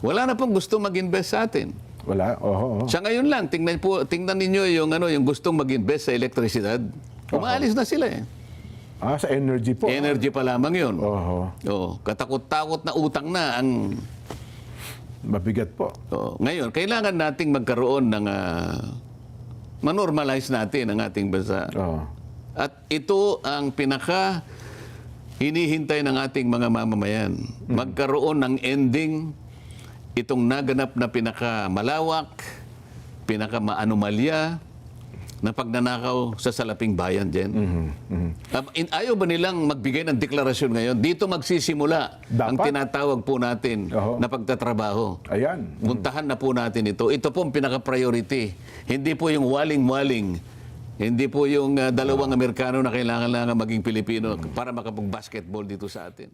Wala na pong gusto mag-invest sa atin. Wala. Sa ngayon lang, tingnan ninyo yung gustong mag-invest sa elektrisidad. Umaalis na sila eh. Sa energy po. Energy pa lamang yun. Oho. Katakot-takot na utang na ang... Mabigat po. Ngayon, kailangan nating magkaroon ng... manormalize natin ang ating bansa. At ito ang pinaka hinihintay ng ating mga mamamayan. Magkaroon ng ending itong naganap na pinaka-malawak, pinaka-maanomalya na pagnanakaw sa salaping bayan dyan. Ayaw ba nilang magbigay ng deklarasyon ngayon? Dito magsisimula ang tinatawag po natin na pagtatrabaho. Ayan. Puntahan na po natin ito. Ito po ang pinaka-priority. Hindi po yung waling-waling. Hindi po yung dalawang Amerikano na kailangan lang maging Pilipino para makapag-basketball dito sa atin.